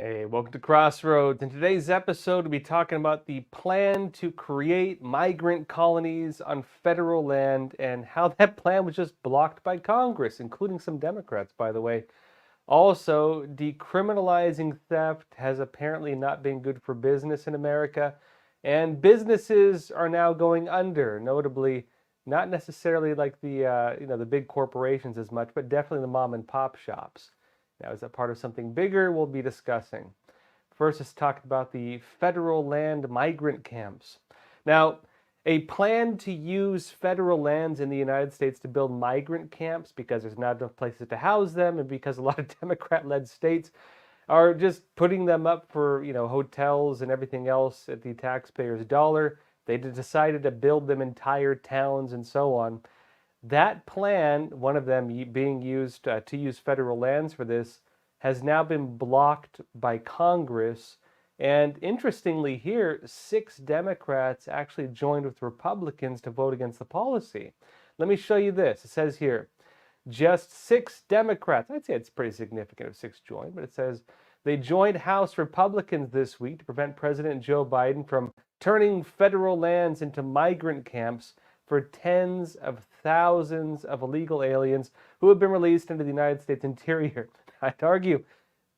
Hey, welcome to Crossroads. In today's episode, we'll be talking about the plan to create migrant colonies on federal land and how that plan was just blocked by Congress, including some Democrats, by the way. Also, decriminalizing theft has apparently not been good for business in America, and businesses are now going under, notably not necessarily like the big corporations as much, but definitely the mom and pop shops. Now, is that part of something bigger we'll be discussing? First, let's talk about the federal land migrant camps. Now, a plan to use federal lands in the United States to build migrant camps because there's not enough places to house them and because a lot of Democrat-led states are just putting them up for, hotels and everything else at the taxpayer's dollar. They decided to build them entire towns and so on. That plan, one of them being used to use federal lands for this, has now been blocked by Congress. And interestingly here, 6 Democrats actually joined with Republicans to vote against the policy. Let me show you this. It says here, just 6 Democrats, I'd say it's pretty significant if 6 joined, but it says they joined House Republicans this week to prevent President Joe Biden from turning federal lands into migrant camps for tens of thousands of illegal aliens who have been released into the United States interior. I'd argue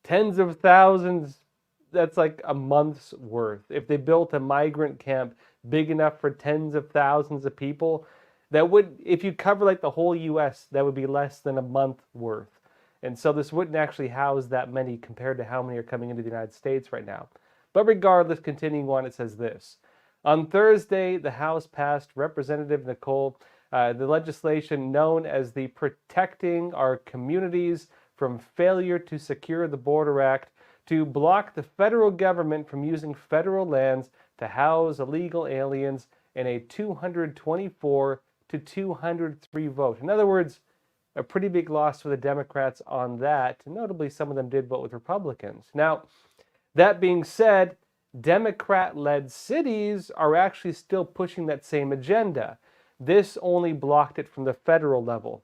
tens of thousands, that's like a month's worth. If they built a migrant camp big enough for tens of thousands of people, that would, if you cover like the whole US, that would be less than a month worth. And so this wouldn't actually house that many compared to how many are coming into the United States right now. But regardless, continuing on, it says this. On Thursday, the House passed Representative Nicole, the legislation known as the Protecting Our Communities from Failure to Secure the Border Act, to block the federal government from using federal lands to house illegal aliens in a 224 to 203 vote. In other words, a pretty big loss for the Democrats on that. Notably, some of them did vote with Republicans. Now, that being said, Democrat-led cities are actually still pushing that same agenda. This only blocked it from the federal level.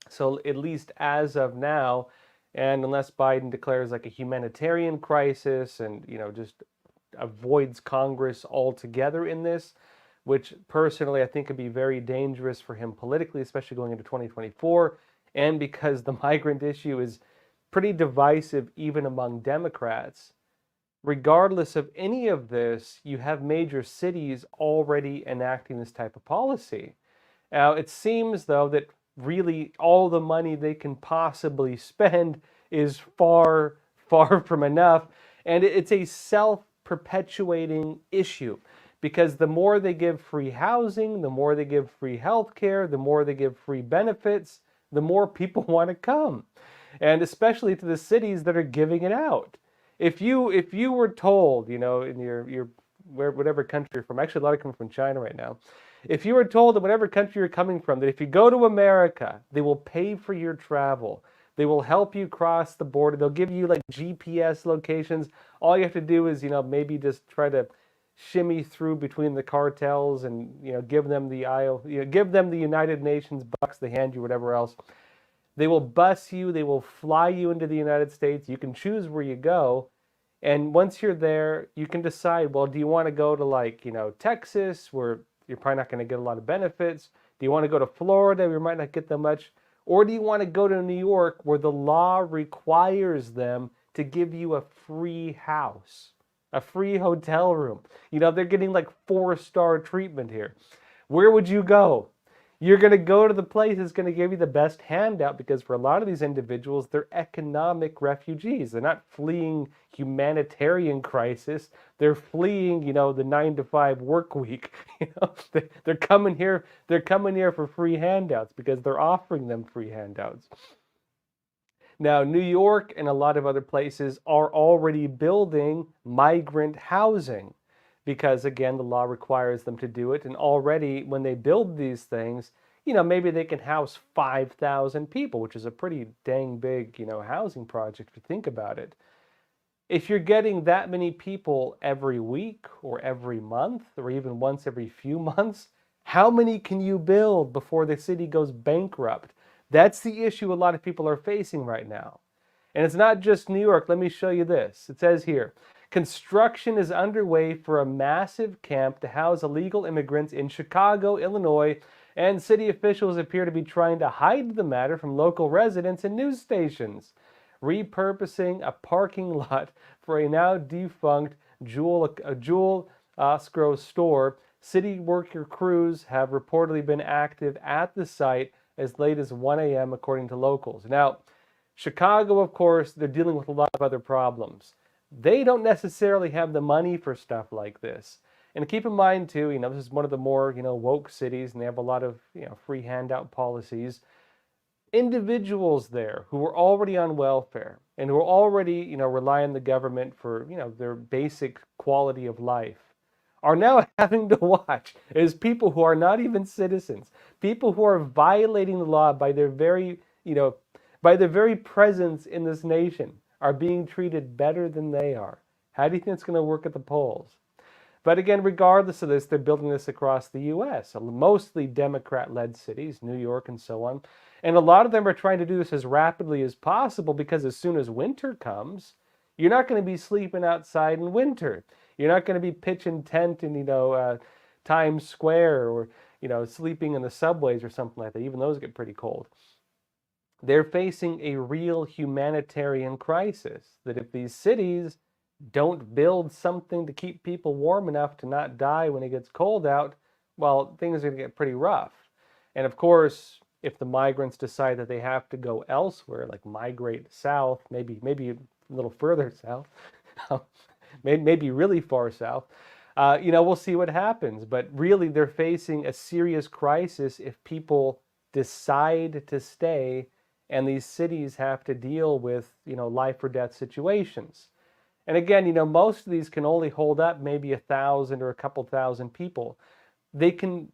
So at least as of now, and unless Biden declares like a humanitarian crisis and, just avoids Congress altogether in this, which personally I think could be very dangerous for him politically, especially going into 2024, and because the migrant issue is pretty divisive even among Democrats. Regardless of any of this, you have major cities already enacting this type of policy. Now, it seems, though, that really all the money they can possibly spend is far, far from enough. And it's a self-perpetuating issue because the more they give free housing, the more they give free health care, the more they give free benefits, the more people want to come. And especially to the cities that are giving it out. If you were told, in your whatever country you're from, actually a lot of come from China right now. If you were told that whatever country you're coming from, that if you go to America, they will pay for your travel. They will help you cross the border. They'll give you like GPS locations. All you have to do is, maybe just try to shimmy through between the cartels and, give them give them the United Nations bucks, they hand you whatever else. They will bus you, they will fly you into the United States. You can choose where you go. And once you're there, you can decide, well, do you want to go to Texas, where you're probably not going to get a lot of benefits? Do you want to go to Florida, where you might not get that much? Or do you want to go to New York, where the law requires them to give you a free house, a free hotel room? They're getting like 4-star treatment here. Where would you go? You're going to go to the place that's going to give you the best handout because for a lot of these individuals, they're economic refugees. They're not fleeing humanitarian crisis. They're fleeing, the 9-to-5 work week. They're coming here for free handouts because they're offering them free handouts. Now, New York and a lot of other places are already building migrant housing. Because, again, the law requires them to do it. And already, when they build these things, maybe they can house 5,000 people, which is a pretty dang big, housing project if you think about it. If you're getting that many people every week or every month or even once every few months, how many can you build before the city goes bankrupt? That's the issue a lot of people are facing right now. And it's not just New York. Let me show you this. It says here, construction is underway for a massive camp to house illegal immigrants in Chicago, Illinois, and city officials appear to be trying to hide the matter from local residents and news stations. Repurposing a parking lot for a now defunct Jewel Osco store, city worker crews have reportedly been active at the site as late as 1 a.m. according to locals. Now, Chicago, of course, they're dealing with a lot of other problems. They don't necessarily have the money for stuff like this. And keep in mind, too, this is one of the more, woke cities, and they have a lot of, free handout policies. Individuals there who were already on welfare and who are already, rely on the government for, their basic quality of life are now having to watch as people who are not even citizens, people who are violating the law by their very, by their very presence in this nation, are being treated better than they are. How do you think it's going to work at the polls? But again, regardless of this, they're building this across the U.S., mostly Democrat-led cities, New York and so on. And a lot of them are trying to do this as rapidly as possible because as soon as winter comes, you're not going to be sleeping outside in winter. You're not going to be pitching tent in, Times Square or, sleeping in the subways or something like that. Even those get pretty cold. They're facing a real humanitarian crisis that if these cities don't build something to keep people warm enough to not die when it gets cold out, well, things are going to get pretty rough. And of course, if the migrants decide that they have to go elsewhere, like migrate south, maybe a little further south, maybe really far south, we'll see what happens. But really, they're facing a serious crisis if people decide to stay and these cities have to deal with, life or death situations. And again, most of these can only hold up maybe 1,000 or a couple thousand people. The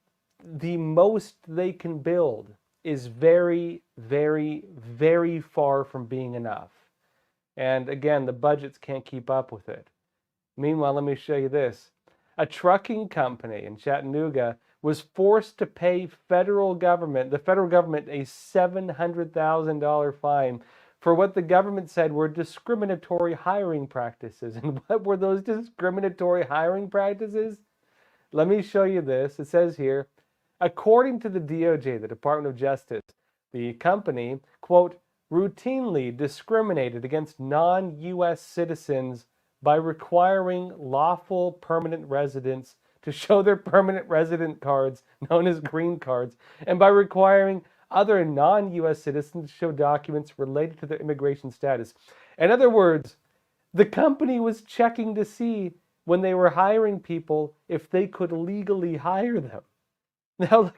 most they can build is very, very, very far from being enough. And again, the budgets can't keep up with it. Meanwhile, let me show you this. A trucking company in Chattanooga was forced to pay the federal government, a $700,000 fine for what the government said were discriminatory hiring practices. And what were those discriminatory hiring practices? Let me show you this. It says here, according to the DOJ, the Department of Justice, the company, quote, routinely discriminated against non-U.S. citizens by requiring lawful permanent residents to show their permanent resident cards, known as green cards, and by requiring other non-U.S. citizens to show documents related to their immigration status. In other words, the company was checking to see when they were hiring people if they could legally hire them. Now,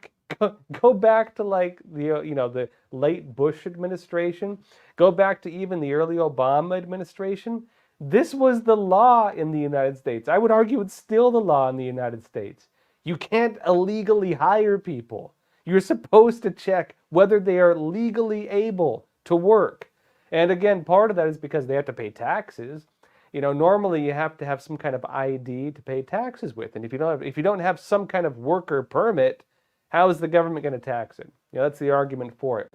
go back to the late Bush administration. Go back to even the early Obama administration. This was the law in the United States. I would argue it's still the law in the United States. You can't illegally hire people. You're supposed to check whether they are legally able to work. And again, part of that is because they have to pay taxes. Normally you have to have some kind of ID to pay taxes with. And if you don't have some kind of worker permit, how is the government going to tax it? That's the argument for it.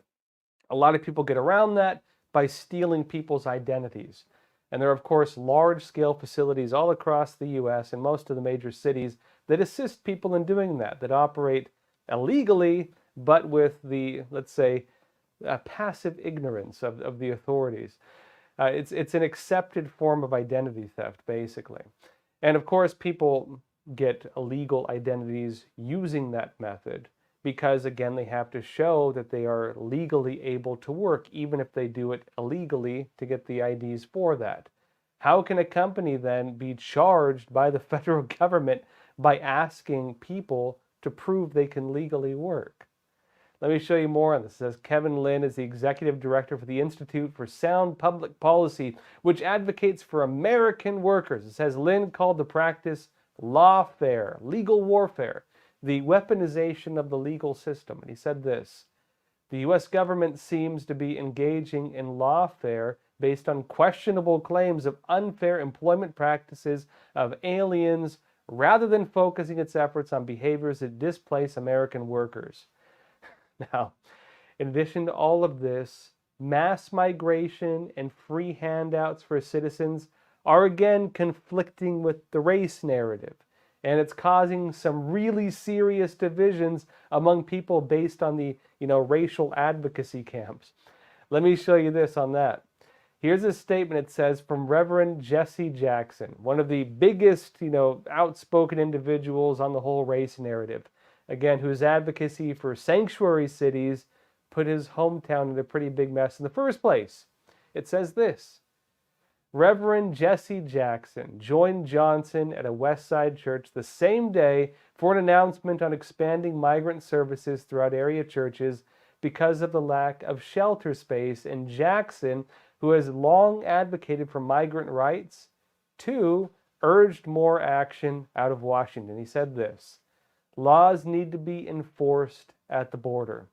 A lot of people get around that by stealing people's identities. And there are, of course, large-scale facilities all across the U.S. and most of the major cities that assist people in doing that operate illegally, but with the, let's say, passive ignorance of the authorities. It's an accepted form of identity theft, basically. And of course, people get illegal identities using that method because, again, they have to show that they are legally able to work, even if they do it illegally to get the IDs for that. How can a company then be charged by the federal government by asking people to prove they can legally work? Let me show you more on this. It says Kevin Lynn is the executive director for the Institute for Sound Public Policy, which advocates for American workers. It says Lynn called the practice lawfare, legal warfare, the weaponization of the legal system. And he said this, the U.S. government seems to be engaging in lawfare based on questionable claims of unfair employment practices of aliens rather than focusing its efforts on behaviors that displace American workers. Now, in addition to all of this, mass migration and free handouts for citizens are again conflicting with the race narrative. And it's causing some really serious divisions among people based on the, racial advocacy camps. Let me show you this on that. Here's a statement, it says, from Reverend Jesse Jackson, one of the biggest, outspoken individuals on the whole race narrative. Again, whose advocacy for sanctuary cities put his hometown in a pretty big mess in the first place. It says this: Reverend Jesse Jackson joined Johnson at a West Side church the same day for an announcement on expanding migrant services throughout area churches because of the lack of shelter space, and Jackson, who has long advocated for migrant rights, too, urged more action out of Washington. He said this: laws need to be enforced at the border.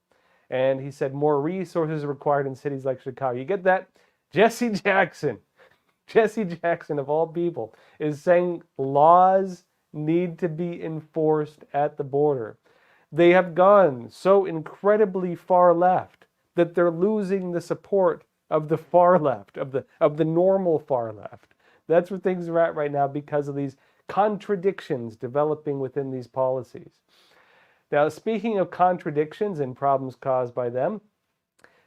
And he said more resources are required in cities like Chicago. You get that? Jesse Jackson of all people, is saying laws need to be enforced at the border. They have gone so incredibly far left that they're losing the support of the far left, of the normal far left. That's where things are at right now because of these contradictions developing within these policies. Now, speaking of contradictions and problems caused by them,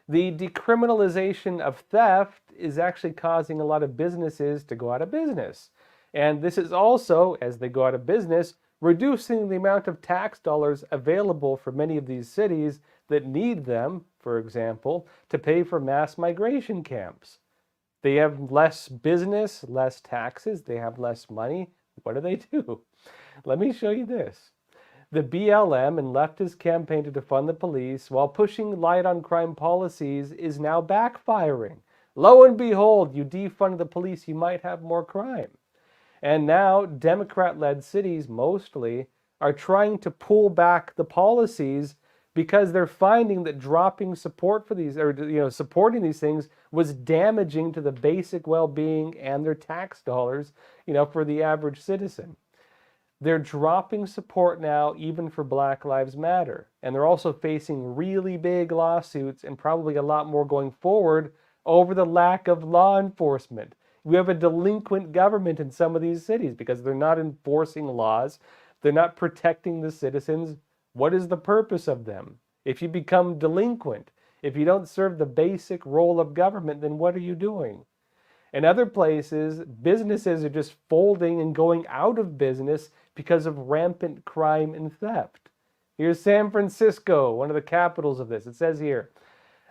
the decriminalization of theft is actually causing a lot of businesses to go out of business. And this is also, as they go out of business, reducing the amount of tax dollars available for many of these cities that need them, for example, to pay for mass migration camps. They have less business, less taxes, they have less money. What do? Let me show you this. The BLM and leftist campaign to defund the police while pushing light on crime policies is now backfiring. Lo and behold, you defund the police, you might have more crime. And now Democrat-led cities mostly are trying to pull back the policies because they're finding that dropping support for these, or supporting these things, was damaging to the basic well-being and their tax dollars, for the average citizen. They're dropping support now even for Black Lives Matter. And they're also facing really big lawsuits, and probably a lot more going forward, over the lack of law enforcement. We have a delinquent government in some of these cities because they're not enforcing laws. They're not protecting the citizens. What is the purpose of them? If you become delinquent, if you don't serve the basic role of government, then what are you doing? In other places, businesses are just folding and going out of business because of rampant crime and theft. Here's San Francisco, one of the capitals of this. It says here,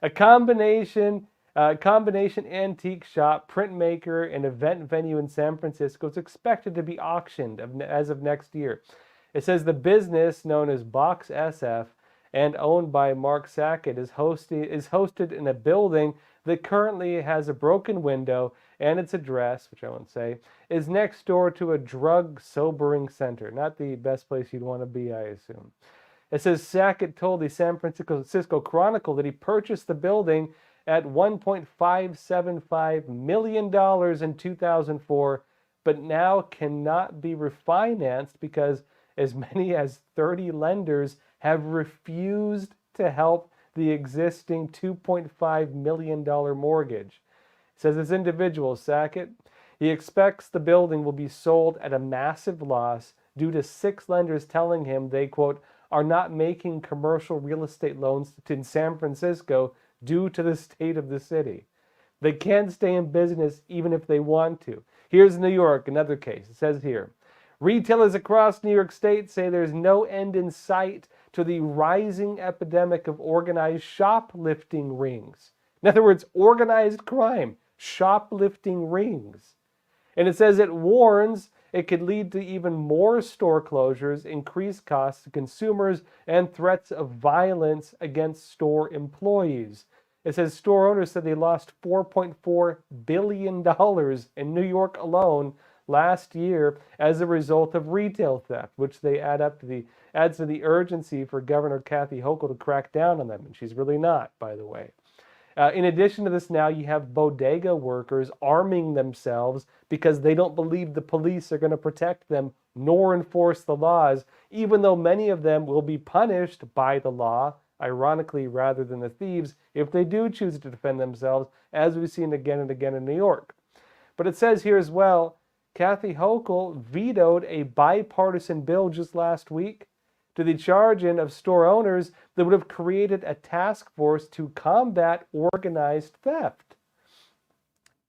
a combination antique shop, printmaker, and event venue in San Francisco is expected to be auctioned as of next year. It says the business, known as Box SF and owned by Mark Sackett, is hosted in a building that currently has a broken window, and its address, which I won't say, is next door to a drug sobering center. Not the best place you'd want to be, I assume. It says Sackett told the San Francisco Chronicle that he purchased the building at $1.575 million in 2004, but now cannot be refinanced because as many as 30 lenders have refused to help the existing $2.5 million mortgage. It says this individual, Sackett, he expects the building will be sold at a massive loss due to 6 lenders telling him they, quote, are not making commercial real estate loans in San Francisco due to the state of the city. They can't stay in business even if they want to. Here's New York, another case. It says here, retailers across New York State say there's no end in sight to the rising epidemic of organized shoplifting rings. In other words, organized crime, shoplifting rings. And it says it warns it could lead to even more store closures, increased costs to consumers, and threats of violence against store employees. It says store owners said they lost $4.4 billion in New York alone last year as a result of retail theft, which they adds to the urgency for Governor Kathy Hochul to crack down on them, and she's really not, by the way. In addition to this, now you have bodega workers arming themselves because they don't believe the police are going to protect them nor enforce the laws, even though many of them will be punished by the law ironically, rather than the thieves, if they do choose to defend themselves, as we've seen again and again in New York. But it says here as well, Kathy Hochul vetoed a bipartisan bill just last week to the charging of store owners that would have created a task force to combat organized theft.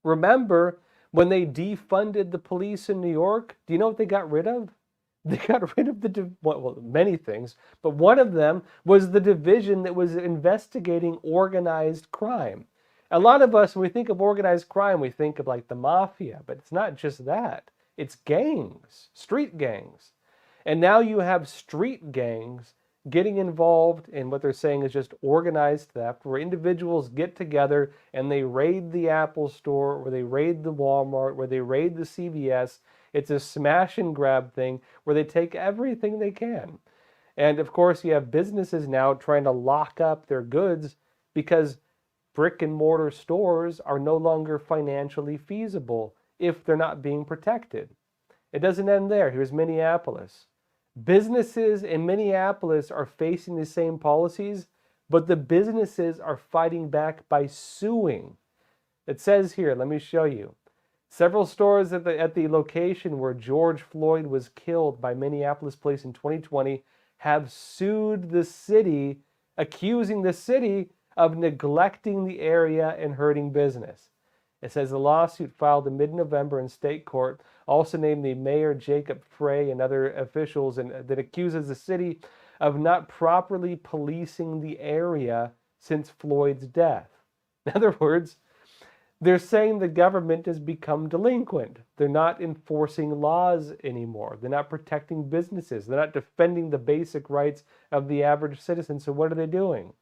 Remember when they defunded the police in New York? Do you know what they got rid of? They got rid of well, many things, but one of them was the division that was investigating organized crime. A lot of us, when we think of organized crime, we think of like the mafia, but it's not just that. It's gangs, street gangs. And now you have street gangs getting involved in what they're saying is just organized theft, where individuals get together and they raid the Apple store, or they raid the Walmart, where they raid the CVS. It's a smash and grab thing where they take everything they can. And of course, you have businesses now trying to lock up their goods because brick and mortar stores are no longer financially feasible if they're not being protected. It doesn't end there. Here's Minneapolis. Businesses in Minneapolis are facing the same policies, but the businesses are fighting back by suing. It says here, let me show you. Several stores at the location where George Floyd was killed by Minneapolis police in 2020 have sued the city, accusing the city of neglecting the area and hurting business. It says the lawsuit filed in mid-November in state court also named the mayor Jacob Frey and other officials that accuses the city of not properly policing the area since Floyd's death. In other words, they're saying the government has become delinquent. They're not enforcing laws anymore. They're not protecting businesses. They're not defending the basic rights of the average citizen. So what are they doing?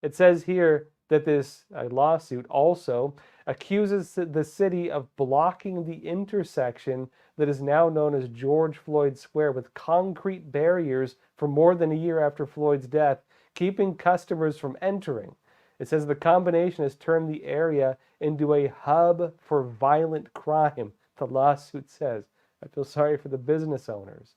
It says here that this lawsuit also accuses the city of blocking the intersection that is now known as George Floyd Square with concrete barriers for more than a year after Floyd's death, keeping customers from entering. It says the combination has turned the area into a hub for violent crime, the lawsuit says. I feel sorry for the business owners.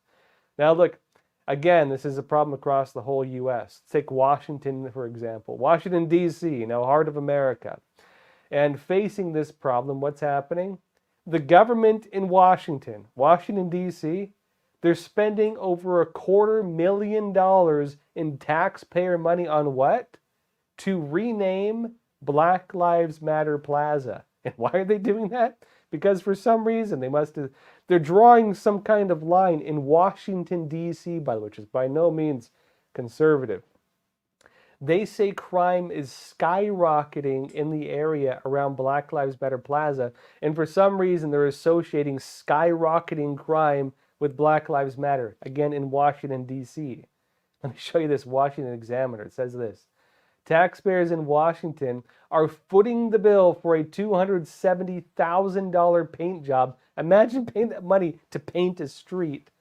Now look, again, this is a problem across the whole U.S. Take Washington, for example. Washington, D.C., heart of America. And facing this problem, what's happening? The government in Washington, D.C., they're spending over $250,000 in taxpayer money on what? To rename Black Lives Matter Plaza. And why are they doing that? Because for some reason they're drawing some kind of line in Washington, D.C., by the way, which is by no means conservative. They say crime is skyrocketing in the area around Black Lives Matter Plaza, and for some reason they're associating skyrocketing crime with Black Lives Matter, again in Washington, D.C. Let me show you this Washington Examiner. It says this. Taxpayers in Washington are footing the bill for a $270,000 paint job. Imagine paying that money to paint a street.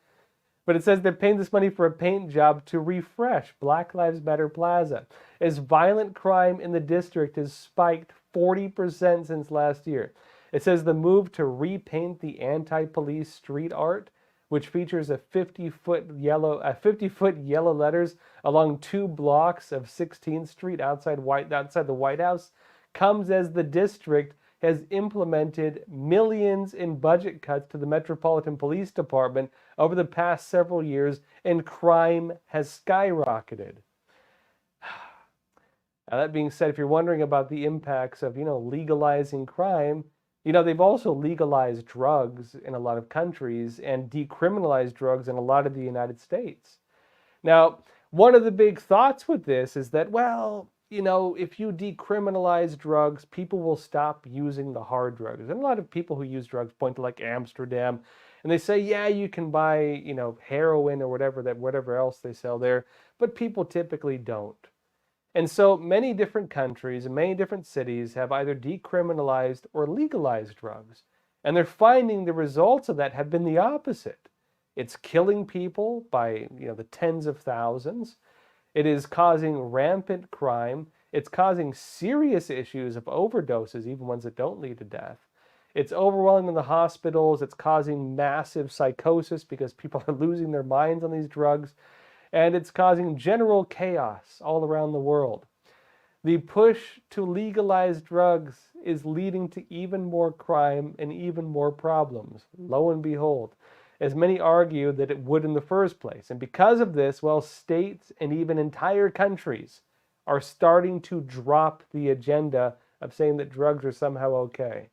But it says they're paying this money for a paint job to refresh Black Lives Matter Plaza, as violent crime in the district has spiked 40% since last year. It says the move to repaint the anti-police street art, which features a 50-foot yellow letters along 2 blocks of 16th Street outside the White House, comes as the district has implemented millions in budget cuts to the Metropolitan Police Department over the past several years, and crime has skyrocketed. Now, that being said, if you're wondering about the impacts of, legalizing crime, they've also legalized drugs in a lot of countries and decriminalized drugs in a lot of the United States. Now, one of the big thoughts with this is that, if you decriminalize drugs, people will stop using the hard drugs. And a lot of people who use drugs point to like Amsterdam, and they say, yeah, you can buy, heroin or whatever else they sell there, but people typically don't. And so many different countries and many different cities have either decriminalized or legalized drugs. And they're finding the results of that have been the opposite. It's killing people by, the tens of thousands. It is causing rampant crime. It's causing serious issues of overdoses, even ones that don't lead to death. It's overwhelming the hospitals. It's causing massive psychosis because people are losing their minds on these drugs. and it's causing general chaos all around the world. The push to legalize drugs is leading to even more crime and even more problems, lo and behold, as many argue that it would in the first place. And because of this, well, states and even entire countries are starting to drop the agenda of saying that drugs are somehow okay.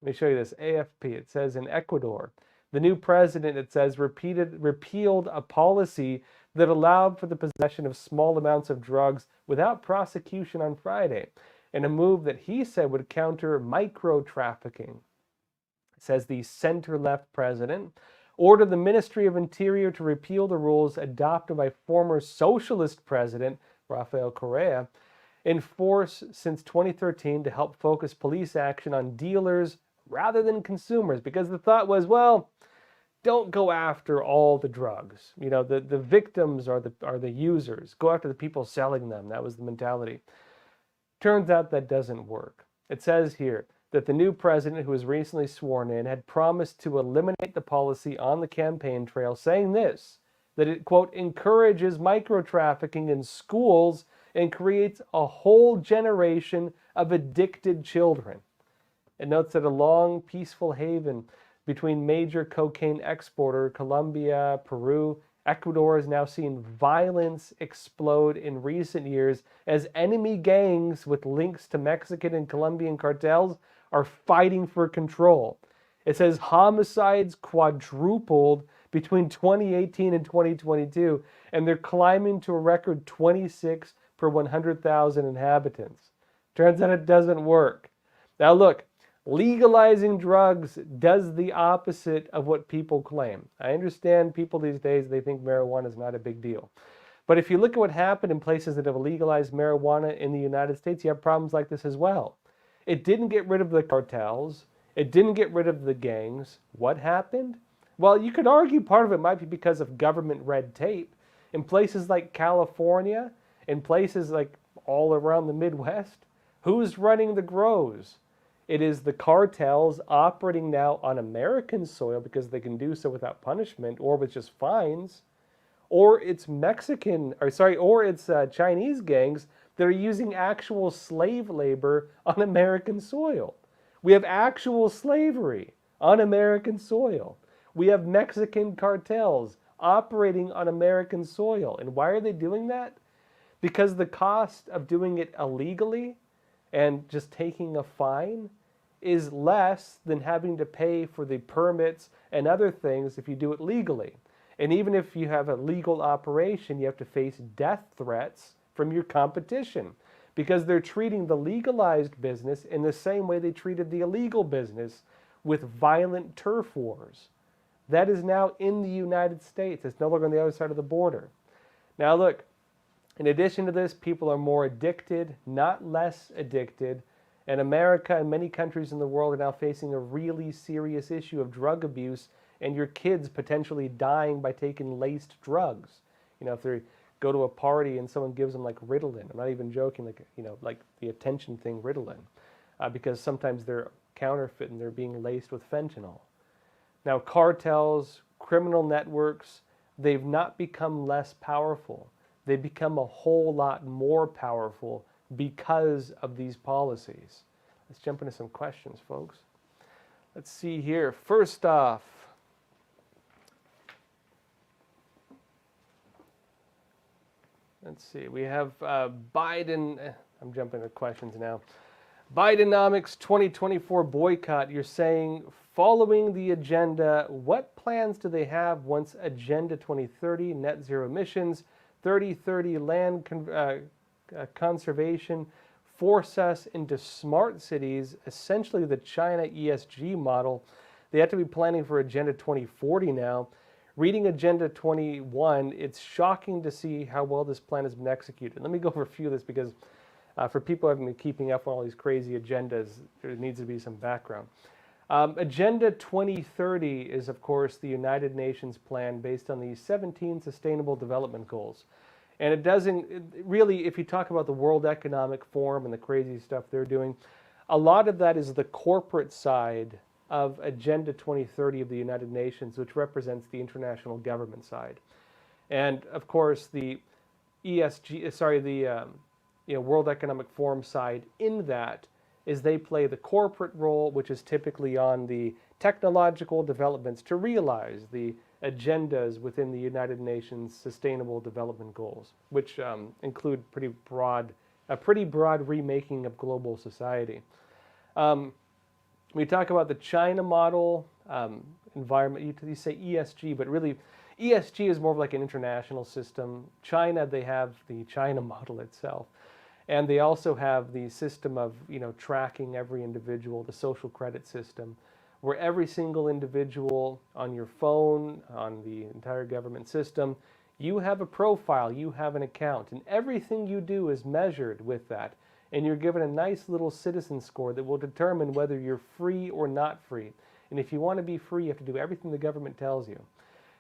Let me show you this. AFP, it says in Ecuador, the new president, it says, repealed a policy that allowed for the possession of small amounts of drugs without prosecution on Friday, in a move that he said would counter micro-trafficking. It says the center-left president ordered the Ministry of Interior to repeal the rules adopted by former socialist president Rafael Correa, in force since 2013 to help focus police action on dealers rather than consumers, because the thought was, well, don't go after all the drugs. You know, the victims are the users. Go after the people selling them. That was the mentality. Turns out that doesn't work. It says here that the new president, who was recently sworn in, had promised to eliminate the policy on the campaign trail, saying this, that it, quote, encourages micro-trafficking in schools and creates a whole generation of addicted children. It notes that a long, peaceful haven between major cocaine exporter Colombia, Peru, Ecuador has now seen violence explode in recent years as enemy gangs with links to Mexican and Colombian cartels are fighting for control. It says homicides quadrupled between 2018 and 2022, and they're climbing to a record 26 per 100,000 inhabitants. Turns out it doesn't work. Now look, legalizing drugs does the opposite of what people claim. I understand people these days, they think marijuana is not a big deal. But if you look at what happened in places that have legalized marijuana in the United States, you have problems like this as well. It didn't get rid of the cartels. It didn't get rid of the gangs. What happened? Well, you could argue part of it might be because of government red tape. In places like California, in places like all around the Midwest, who's running the grows? It is the cartels operating now on American soil because they can do so without punishment or with just fines, or it's Chinese gangs that are using actual slave labor on American soil. We have actual slavery on American soil. We have Mexican cartels operating on American soil. And why are they doing that? Because the cost of doing it illegally and just taking a fine is less than having to pay for the permits and other things if you do it legally. And even if you have a legal operation, you have to face death threats from your competition because they're treating the legalized business in the same way they treated the illegal business, with violent turf wars. That is now in the United States. It's no longer on the other side of the border. Now look, in addition to this, people are more addicted, not less addicted. And America and many countries in the world are now facing a really serious issue of drug abuse and your kids potentially dying by taking laced drugs. You know, if they go to a party and someone gives them like Ritalin, I'm not even joking, like the attention thing Ritalin, because sometimes they're counterfeit and they're being laced with fentanyl. Now, cartels, criminal networks, they've not become less powerful. They've become a whole lot more powerful because of these policies. Let's jump into some questions, folks. Let's see here. First off, let's see. We have Biden. I'm jumping to questions now. Bidenomics 2024 boycott. You're saying, following the agenda, what plans do they have once Agenda 2030, net zero emissions, 3030 land conservation force us into smart cities, essentially the China ESG model? They have to be planning for Agenda 2040 now. Reading Agenda 21, it's shocking to see how well this plan has been executed. Let me go over a few of this because for people who haven't been keeping up on all these crazy agendas, there needs to be some background. Agenda 2030 is, of course, the United Nations plan based on the 17 Sustainable Development Goals. And it doesn't really, if you talk about the World Economic Forum and the crazy stuff they're doing, a lot of that is the corporate side of Agenda 2030 of the United Nations, which represents the international government side. And of course, the ESG, sorry, the World Economic Forum side in that is they play the corporate role, which is typically on the technological developments to realize the agendas within the United Nations Sustainable Development Goals, which include a pretty broad remaking of global society. We talk about the China model, environment, you say ESG, but really ESG is more of like an international system. China, they have the China model itself. And they also have the system of, tracking every individual, the social credit system, where every single individual on your phone, on the entire government system, you have a profile, you have an account, and everything you do is measured with that. And you're given a nice little citizen score that will determine whether you're free or not free. And if you want to be free, you have to do everything the government tells you.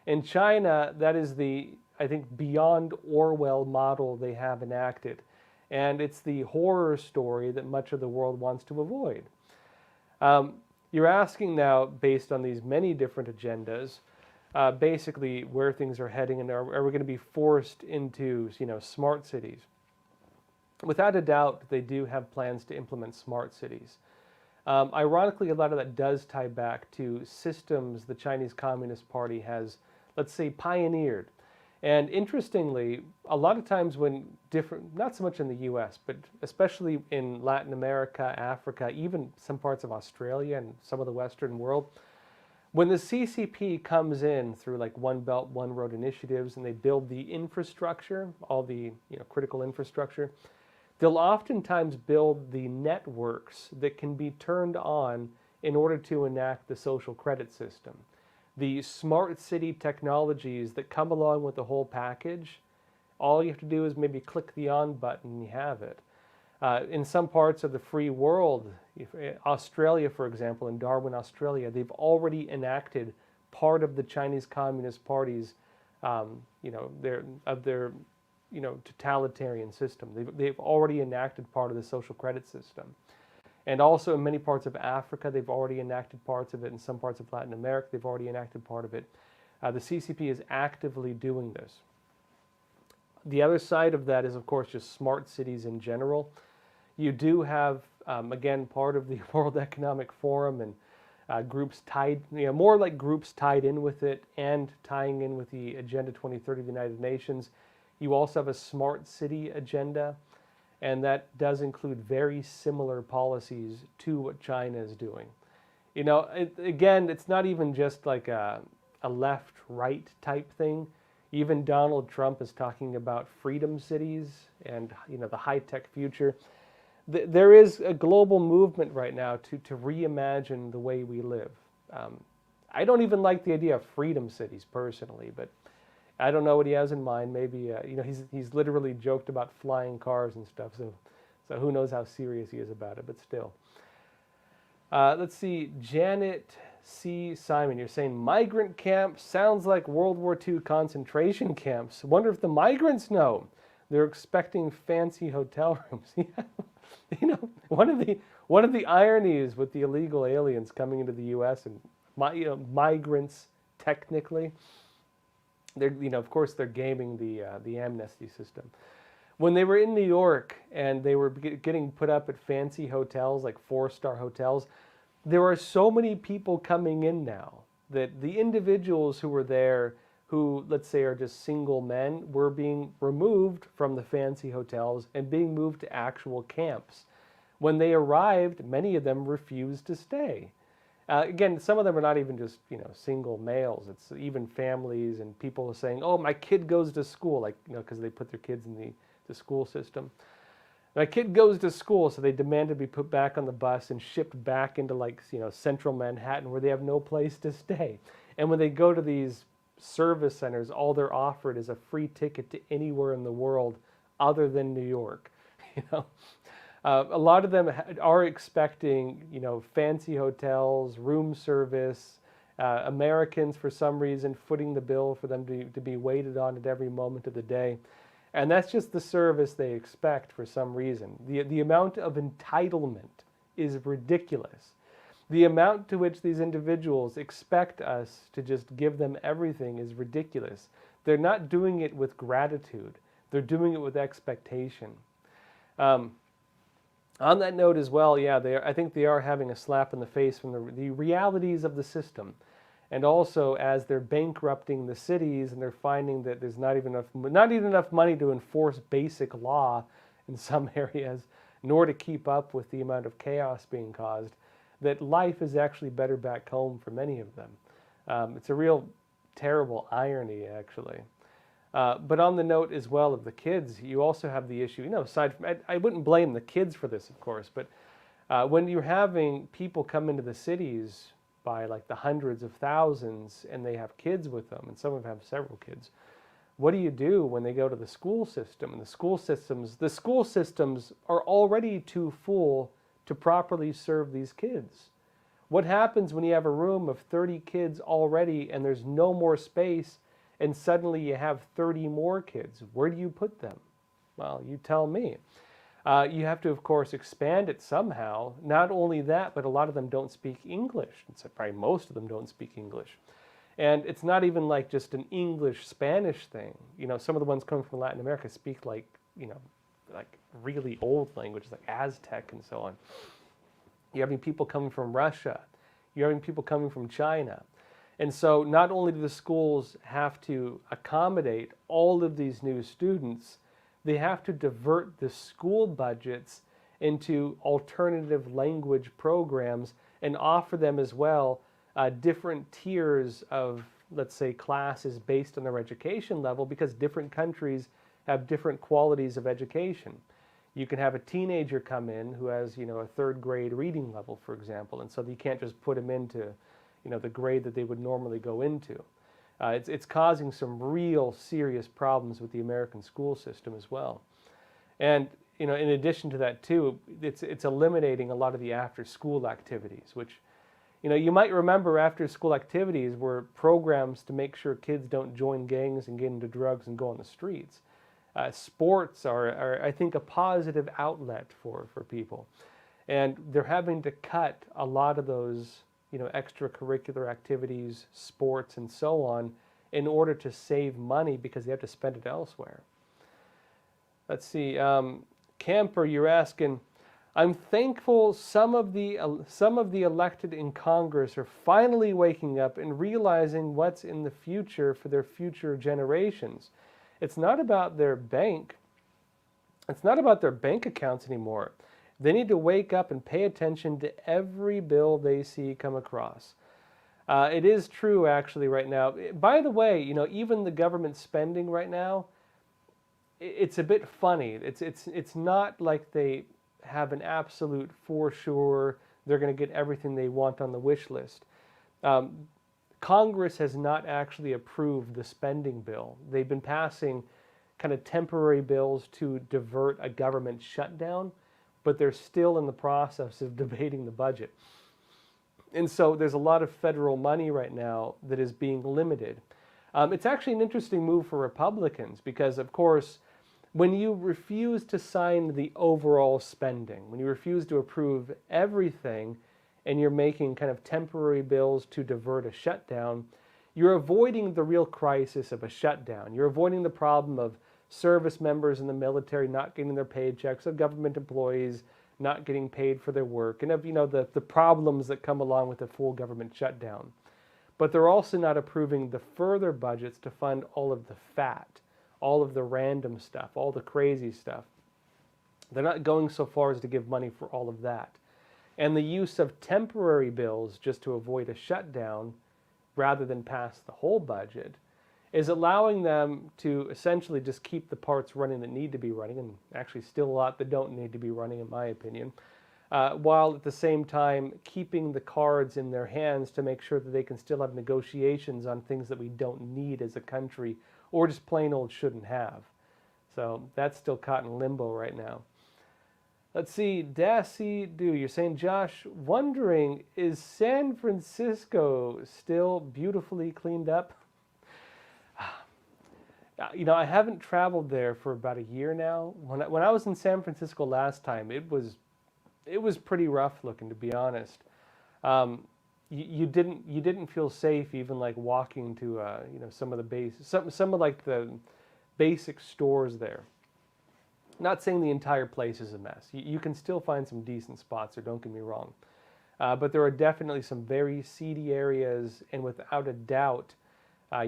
In China, that is the, I think, beyond Orwell model they have enacted. And it's the horror story that much of the world wants to avoid. You're asking now, based on these many different agendas, basically where things are heading, and are we going to be forced into, smart cities? Without a doubt, they do have plans to implement smart cities. Ironically, a lot of that does tie back to systems the Chinese Communist Party has, let's say, pioneered. And interestingly, a lot of times when not so much in the US, but especially in Latin America, Africa, even some parts of Australia and some of the Western world, when the CCP comes in through like One Belt, One Road initiatives, and they build the infrastructure, all the critical infrastructure, they'll oftentimes build the networks that can be turned on in order to enact the social credit system. The smart city technologies that come along with the whole package, all you have to do is maybe click the on button and you have it. In some parts of the free world, Australia, for example, in Darwin, Australia, they've already enacted part of the Chinese Communist Party's, their totalitarian system. They've already enacted part of the social credit system. And also in many parts of Africa, they've already enacted parts of it. In some parts of Latin America, they've already enacted part of it. The CCP is actively doing this. The other side of that is, of course, just smart cities in general. You do have, again, part of the World Economic Forum and groups tied, more like groups tied in with it and tying in with the Agenda 2030 of the United Nations. You also have a smart city agenda, and that does include very similar policies to what China is doing. Again, it's not even just like a left-right type thing. Even Donald Trump is talking about freedom cities and the high-tech future. There is a global movement right now to reimagine the way we live. I don't even like the idea of freedom cities personally, but I don't know what he has in mind. Maybe he's literally joked about flying cars and stuff. So who knows how serious he is about it? But still, let's see. Janet C. Simon, you're saying migrant camps sounds like World War II concentration camps. Wonder if the migrants know. They're expecting fancy hotel rooms. One of the ironies with the illegal aliens coming into the U.S. and migrants technically. Of course, they're gaming the amnesty system. When they were in New York and they were getting put up at fancy hotels, like 4-star hotels, there are so many people coming in now that the individuals who were there, who, let's say, are just single men, were being removed from the fancy hotels and being moved to actual camps. When they arrived, many of them refused to stay. Again, some of them are not even just, single males. It's even families and people saying, oh, my kid goes to school, because they put their kids in the school system. My kid goes to school, so they demand to be put back on the bus and shipped back into, central Manhattan where they have no place to stay. And when they go to these service centers, all they're offered is a free ticket to anywhere in the world other than New York, A lot of them are expecting, fancy hotels, room service, Americans for some reason footing the bill for them to be waited on at every moment of the day. And that's just the service they expect for some reason. The amount of entitlement is ridiculous. The amount to which these individuals expect us to just give them everything is ridiculous. they're not doing it with gratitude. They're doing it with expectation. On that note as well, yeah, I think they are having a slap in the face from the realities of the system. And also, as they're bankrupting the cities and they're finding that there's not even enough money to enforce basic law in some areas, nor to keep up with the amount of chaos being caused, that life is actually better back home for many of them. It's a real terrible irony, actually. But on the note as well of the kids, you also have the issue, aside from, I wouldn't blame the kids for this, of course, but when you're having people come into the cities by like the hundreds of thousands and they have kids with them, and some of them have several kids, what do you do when they go to the school system? And the school systems are already too full to properly serve these kids. What happens when you have a room of 30 kids already and there's no more space, and suddenly you have 30 more kids? Where do you put them? Well, you tell me. You have to, of course, expand it somehow. Not only that, but a lot of them don't speak English. Probably most of them don't speak English. And it's not even like just an English-Spanish thing. Some of the ones coming from Latin America speak like really old languages, like Aztec and so on. You're having people coming from Russia. You're having people coming from China. And so not only do the schools have to accommodate all of these new students, they have to divert the school budgets into alternative language programs and offer them as well different tiers of, let's say, classes based on their education level, because different countries have different qualities of education. You can have a teenager come in who has, a third grade reading level, for example, and so you can't just put him into the grade that they would normally go into. It's causing some real serious problems with the American school system as well. And in addition to that too, it's eliminating a lot of the after-school activities, which you might remember after-school activities were programs to make sure kids don't join gangs and get into drugs and go on the streets. Sports are, I think, a positive outlet for people. And they're having to cut a lot of those extracurricular activities, sports, and so on, in order to save money because they have to spend it elsewhere. Let's see, Camper, you're asking, I'm thankful some of the elected in Congress are finally waking up and realizing what's in the future for their future generations. It's not about their bank. It's not about their bank accounts anymore. They need to wake up and pay attention to every bill they see come across. It is true, actually, right now. By the way, even the government spending right now, it's a bit funny. It's not like they have an absolute for sure they're going to get everything they want on the wish list. Congress has not actually approved the spending bill. They've been passing kind of temporary bills to divert a government shutdown, but they're still in the process of debating the budget. And so there's a lot of federal money right now that is being limited. It's actually an interesting move for Republicans because, of course, when you refuse to sign the overall spending, when you refuse to approve everything, and you're making kind of temporary bills to divert a shutdown, you're avoiding the real crisis of a shutdown. You're avoiding the problem of service members in the military not getting their paychecks, of government employees not getting paid for their work, and of the problems that come along with a full government shutdown. But they're also not approving the further budgets to fund all of the fat, all of the random stuff, all the crazy stuff. They're not going so far as to give money for all of that. And the use of temporary bills just to avoid a shutdown rather than pass the whole budget is allowing them to essentially just keep the parts running that need to be running, and actually still a lot that don't need to be running, in my opinion, while at the same time keeping the cards in their hands to make sure that they can still have negotiations on things that we don't need as a country or just plain old shouldn't have. So that's still caught in limbo right now. Let's see, Dassy Do, you're saying, Josh, wondering, is San Francisco still beautifully cleaned up? I haven't traveled there for about a year now. When I was in San Francisco last time, it was pretty rough looking, to be honest. you didn't feel safe even like walking to you know, some of the some of like the basic stores there. Not saying the entire place is a mess. You can still find some decent spots, or don't get me wrong. But there are definitely some very seedy areas, and without a doubt,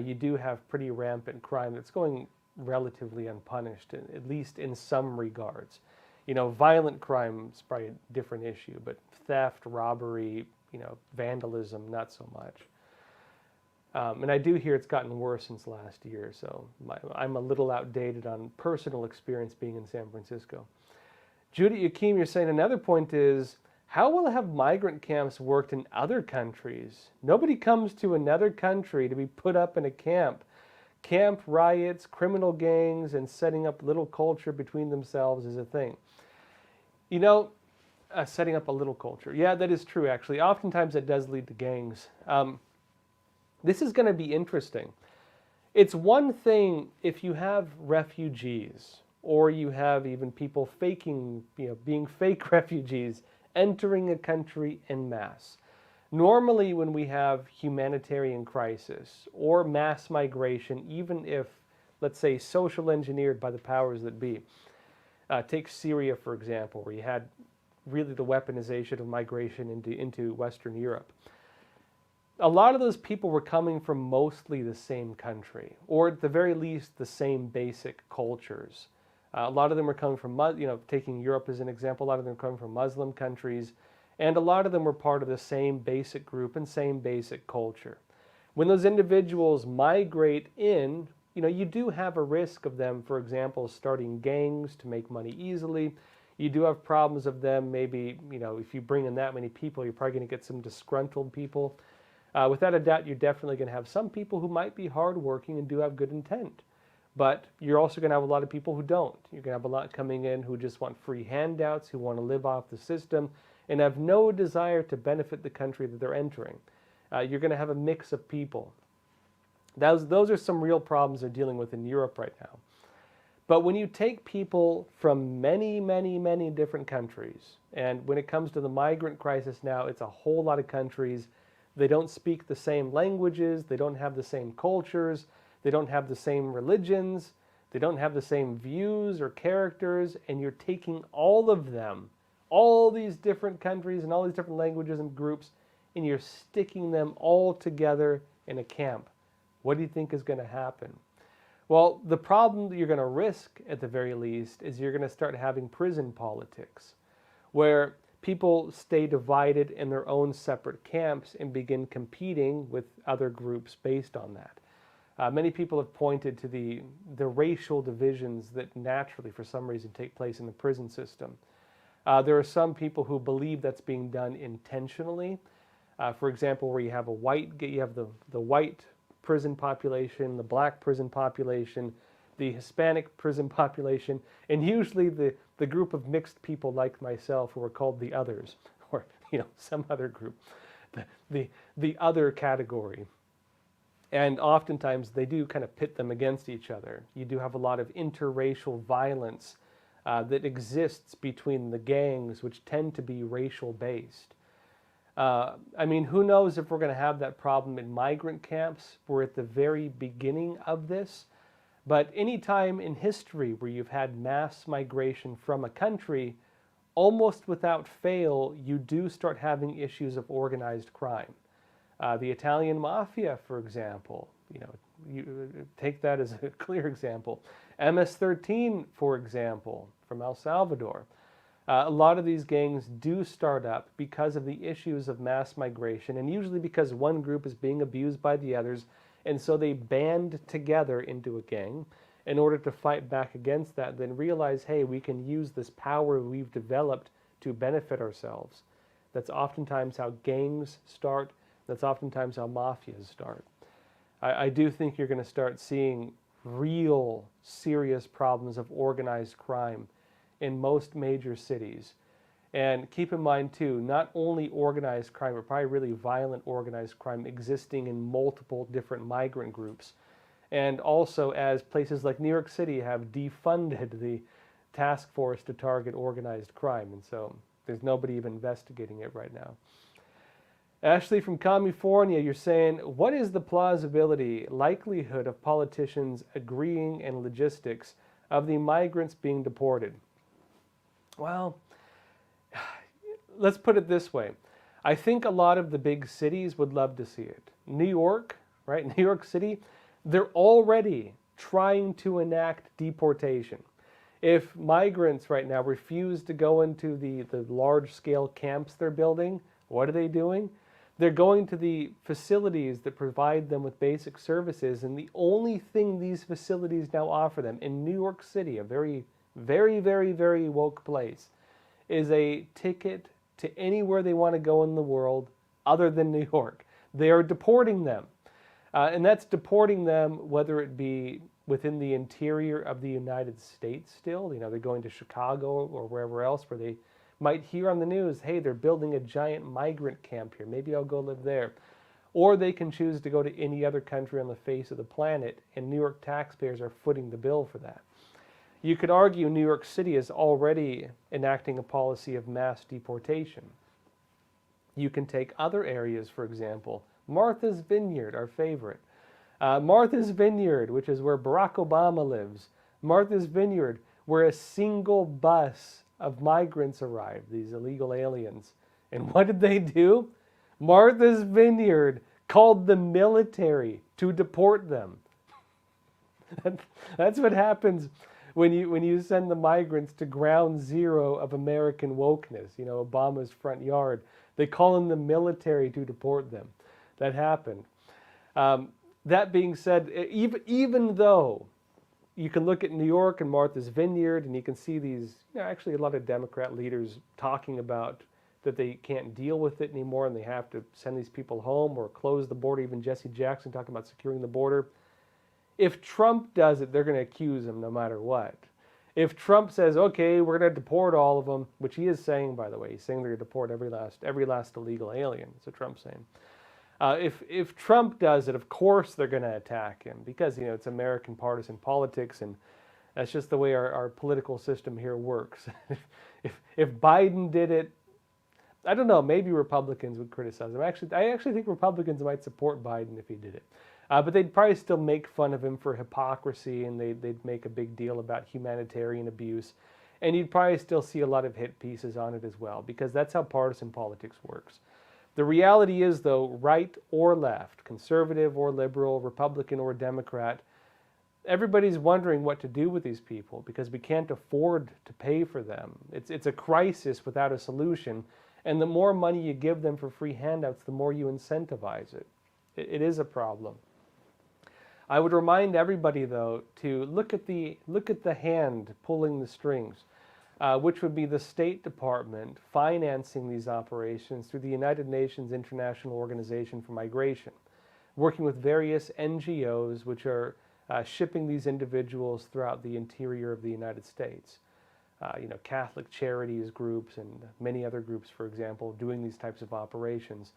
you do have pretty rampant crime that's going relatively unpunished, at least in some regards. You know, violent crime is probably a different issue, but theft, robbery, you know, vandalism, not so much. And I do hear it's gotten worse since last year, so I'm a little outdated on personal experience being in San Francisco. Judy Yakim, you're saying another point is, how will have migrant camps worked in other countries? Nobody comes to another country to be put up in a camp. Camp riots, criminal gangs, and setting up little culture between themselves is a thing. You know, setting up a little culture. Yeah, that is true, actually. Oftentimes it does lead to gangs. This is going to be interesting. It's one thing if you have refugees, or you have even people faking, you know, being fake refugees, entering a country en masse. Normally when we have humanitarian crisis or mass migration, even if, let's say, social engineered by the powers that be, take Syria, for example, where you had really the weaponization of migration into Western Europe. A lot of those people were coming from mostly the same country, or at the very least the same basic cultures. A lot of them were coming from, you know, taking Europe as an example, a lot of them were coming from Muslim countries, and a lot of them were part of the same basic group and same basic culture. When those individuals migrate in, you know, you do have a risk of them, for example, starting gangs to make money easily. You do have problems of them, maybe, you know, if you bring in that many people, you're probably going to get some disgruntled people. Without a doubt, you're definitely going to have some people who might be hardworking and do have good intent. But you're also going to have a lot of people who don't. You're going to have a lot coming in who just want free handouts, who want to live off the system, and have no desire to benefit the country that they're entering. You're going to have a mix of people. Those are some real problems they're dealing with in Europe right now. But when you take people from many, many, many different countries, and when it comes to the migrant crisis now, it's a whole lot of countries. They don't speak the same languages, they don't have the same cultures, they don't have the same religions, they don't have the same views or characters, and you're taking all of them, all these different countries and all these different languages and groups, and you're sticking them all together in a camp. What do you think is going to happen? Well, the problem that you're going to risk, at the very least, is you're going to start having prison politics, where people stay divided in their own separate camps and begin competing with other groups based on that. Many people have pointed to the racial divisions that naturally, for some reason, take place in the prison system. There are some people who believe that's being done intentionally. For example, where you have the white prison population, the black prison population, the Hispanic prison population, and usually the group of mixed people like myself who are called the others, or, you know, some other group, the other category. And oftentimes they do kind of pit them against each other. You do have a lot of interracial violence that exists between the gangs, which tend to be racial based. I mean, who knows if we're going to have that problem in migrant camps? We're at the very beginning of this. But any time in history where you've had mass migration from a country, almost without fail, you do start having issues of organized crime. The Italian mafia, for example, you know, you take that as a clear example. MS-13, for example, from El Salvador. A lot of these gangs do start up because of the issues of mass migration, and usually because one group is being abused by the others, and so they band together into a gang in order to fight back against that, then realize, hey, we can use this power we've developed to benefit ourselves. That's oftentimes how gangs start. That's oftentimes how mafias start. I do think you're going to start seeing real serious problems of organized crime in most major cities. And keep in mind too, not only organized crime, but probably really violent organized crime existing in multiple different migrant groups. And also as places like New York City have defunded the task force to target organized crime. And so there's nobody even investigating it right now. Ashley from California, you're saying, what is the plausibility, likelihood of politicians agreeing and logistics of the migrants being deported? Well, let's put it this way. I think a lot of the big cities would love to see it. New York, right? New York City, they're already trying to enact deportation. If migrants right now refuse to go into the large-scale camps they're building, what are they doing? They're going to the facilities that provide them with basic services, and the only thing these facilities now offer them in New York City, a very, very, very, very woke place, is a ticket to anywhere they want to go in the world other than New York. They are deporting them. And that's deporting them, whether it be within the interior of the United States still. You know, they're going to Chicago or wherever else where they might hear on the news, hey, they're building a giant migrant camp here. Maybe I'll go live there. Or they can choose to go to any other country on the face of the planet, and New York taxpayers are footing the bill for that. You could argue New York City is already enacting a policy of mass deportation. You can take other areas, for example, Martha's Vineyard, our favorite. Martha's Vineyard, which is where Barack Obama lives. Martha's Vineyard, where a single bus of migrants arrived, these illegal aliens. And what did they do? Martha's Vineyard called the military to deport them. That's what happens when you send the migrants to ground zero of American wokeness, you know, Obama's front yard. They call in the military to deport them. That happened. That being said, even though you can look at New York and Martha's Vineyard, and you can see these, you know, actually a lot of Democrat leaders talking about that they can't deal with it anymore and they have to send these people home or close the border. Even Jesse Jackson talking about securing the border. If Trump does it, they're going to accuse him no matter what. If Trump says, okay, we're going to deport all of them, which he is saying, by the way, he's saying they're going to deport every last illegal alien. That's what Trump's saying. If Trump does it, of course they're going to attack him because, you know, it's American partisan politics, and that's just the way our political system here works. If Biden did it, I don't know, maybe Republicans would criticize him. I actually think Republicans might support Biden if he did it. But they'd probably still make fun of him for hypocrisy, and they'd make a big deal about humanitarian abuse. And you'd probably still see a lot of hit pieces on it as well, because that's how partisan politics works. The reality is, though, right or left, conservative or liberal, Republican or Democrat, everybody's wondering what to do with these people because we can't afford to pay for them. It's a crisis without a solution, and the more money you give them for free handouts, the more you incentivize it. It is a problem. I would remind everybody, though, to look at the hand pulling the strings, which would be the State Department financing these operations through the United Nations International Organization for Migration, working with various NGOs which are shipping these individuals throughout the interior of the United States. You know, Catholic charities groups and many other groups, for example, doing these types of operations